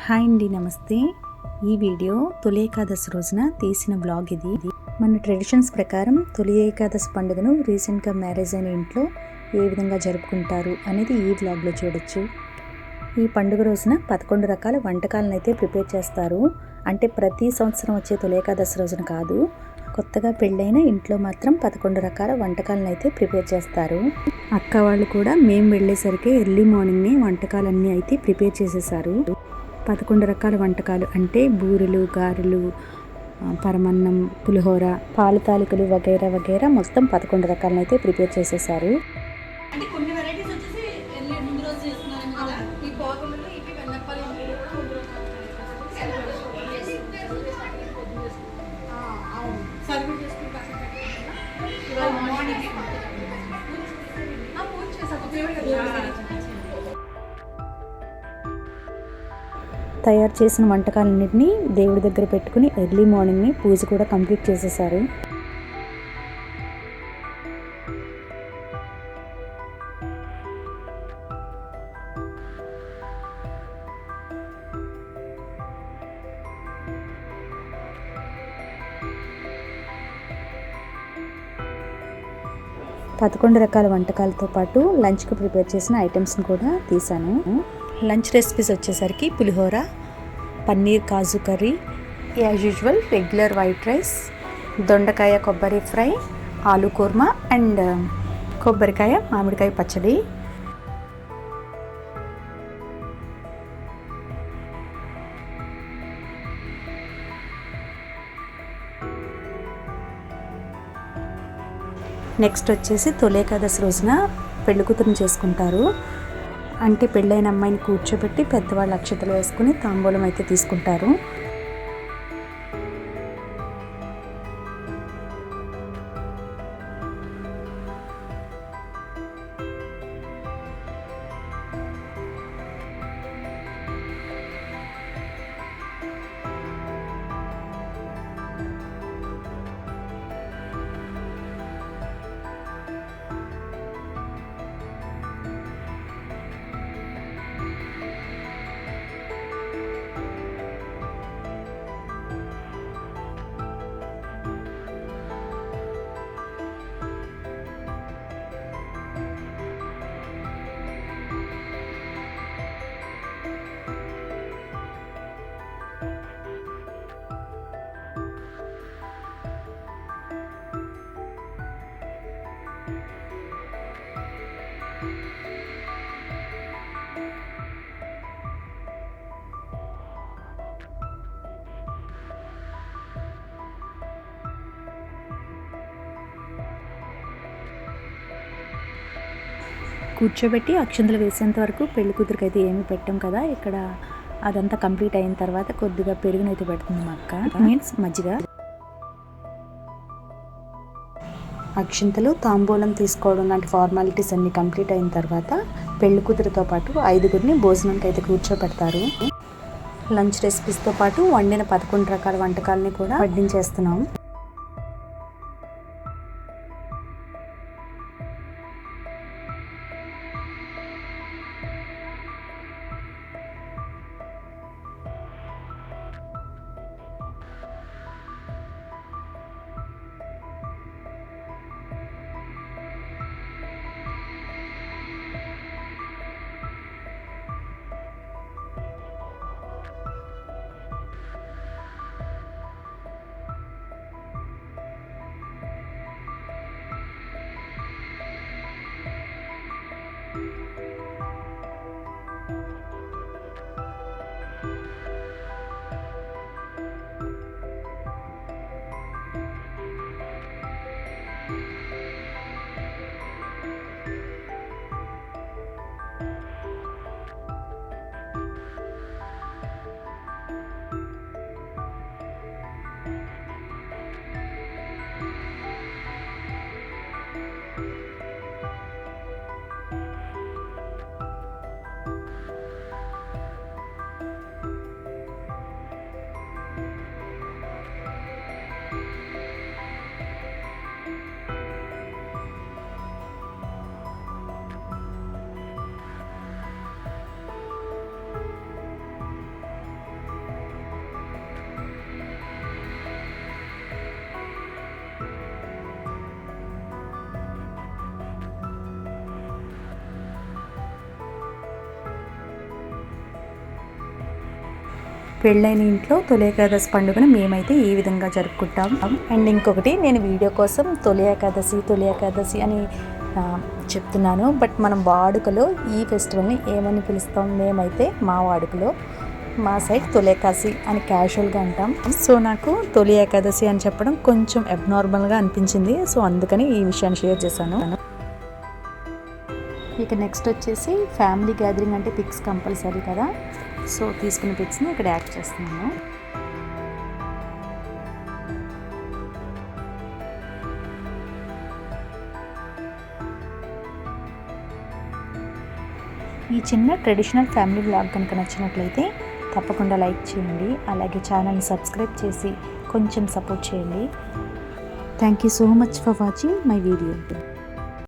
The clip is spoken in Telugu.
హాయ్ అండి, నమస్తే. ఈ వీడియో తొలి ఏకాదశి రోజున తీసిన బ్లాగ్ ఇది. మన ట్రెడిషన్స్ ప్రకారం తొలి ఏకాదశి పండుగను రీసెంట్గా మ్యారేజ్ అయిన ఇంట్లో ఏ విధంగా జరుపుకుంటారు అనేది ఈ బ్లాగ్లో చూడొచ్చు. ఈ పండుగ రోజున 11 రకాల వంటకాలను అయితే ప్రిపేర్ చేస్తారు. అంటే ప్రతి సంవత్సరం వచ్చే తొలి ఏకాదశి రోజున కాదు, కొత్తగా పెళ్ళైన ఇంట్లో మాత్రం 11 రకాల వంటకాలను అయితే ప్రిపేర్ చేస్తారు. అక్క వాళ్ళు కూడా మేము వెళ్ళేసరికి ఎర్లీ మార్నింగ్ని వంటకాలన్నీ అయితే ప్రిపేర్ చేసేసారు. 11 రకాల వంటకాలు అంటే బూరెలు, గారెలు, పరమన్నం, పులిహోర, పాలు తాలికలు వగైరా వగైరా మొత్తం 11 రకాలను అయితే ప్రిపేర్ చేసేసారు. అంటే కొన్ని వెరైటీస్ వచ్చేసి ముందు రోజు చేస్తున్నాం కదా, ఈ పోగములు ఇవి వెన్నప్పాలు సర్వీస్ చేసుకుంటాం. ఇవాళ మార్నింగ్ పూజ చేసాం. తయారు చేసిన వంటకాలన్నింటినీ దేవుడి దగ్గర పెట్టుకుని ఎర్లీ మార్నింగ్ని పూజ కూడా కంప్లీట్ చేసేసారు. పదకొండు రకాల వంటకాలతో పాటు లంచ్కి ప్రిపేర్ చేసిన ఐటమ్స్ని కూడా తీసాను. లంచ్ రెసిపీస్ వచ్చేసరికి pulihora, paneer kaju curry, as usual regular white rice, దొండకాయ కొబ్బరి ఫ్రై, ఆలూ కుర్మా అండ్ కొబ్బరికాయ మామిడికాయ పచ్చడి. నెక్స్ట్ వచ్చేసి తొలి ఏకాదశి రోజున పెళ్లి కూతురుని చేసుకుంటారు. అంటే పెళ్ళైన అమ్మాయిని కూర్చోబెట్టి పెద్దవాళ్ళు అక్షతలు వేసుకుని తాంబూలం అయితే తీసుకుంటారు. కూర్చోబెట్టి అక్షంతలు వేసేంత వరకు పెళ్లి కూతురికి అయితే ఏమీ పెట్టాం కదా. ఇక్కడ అదంతా కంప్లీట్ అయిన తర్వాత కొద్దిగా పెరుగునైతే పెడుతుంది మా అక్క, మీన్స్ మజ్జిగ. అక్షింతలు, తాంబూలం తీసుకోవడం లాంటి ఫార్మాలిటీస్ అన్ని కంప్లీట్ అయిన తర్వాత పెళ్లి కూతురితో పాటు 5గురిని భోజనానికి అయితే కూర్చోబెడతారు. లంచ్ రెసిపీస్తో పాటు వండిన 11 రకాల వంటకాలని కూడా వడ్డించేస్తున్నాం. పెళ్ళైన ఇంట్లో తొలి ఏకాదశి పండుగను మేమైతే ఈ విధంగా జరుపుకుంటాం. అండ్ ఇంకొకటి, నేను వీడియో కోసం తొలి ఏకాదశి అని చెప్తున్నాను. బట్ మనం వాడుకలో ఈ ఫెస్టివల్ని ఏమని పిలుస్తాం? మేమైతే మా వాడుకలో మా సైడ్ తొలి ఏకాదశి అని క్యాజువల్గా అంటాం. సో నాకు తొలి ఏకాదశి అని చెప్పడం కొంచెం అబ్నార్మల్గా అనిపించింది. సో అందుకని ఈ విషయాన్ని షేర్ చేశాను. ఇక నెక్స్ట్ వచ్చేసి ఫ్యామిలీ గ్యాదరింగ్ అంటే పిక్స్ కంపల్సరీ కదా. సో తీసుకున్న పిక్స్ని ఇక్కడ యాడ్ చేస్తున్నాను. ఈ చిన్న ట్రెడిషనల్ ఫ్యామిలీ వ్లాగ్ కనుక నచ్చినట్లయితే తప్పకుండా లైక్ చేయండి. అలాగే ఛానల్ని సబ్స్క్రైబ్ చేసి కొంచెం సపోర్ట్ చేయండి. Thank you so much for watching my video.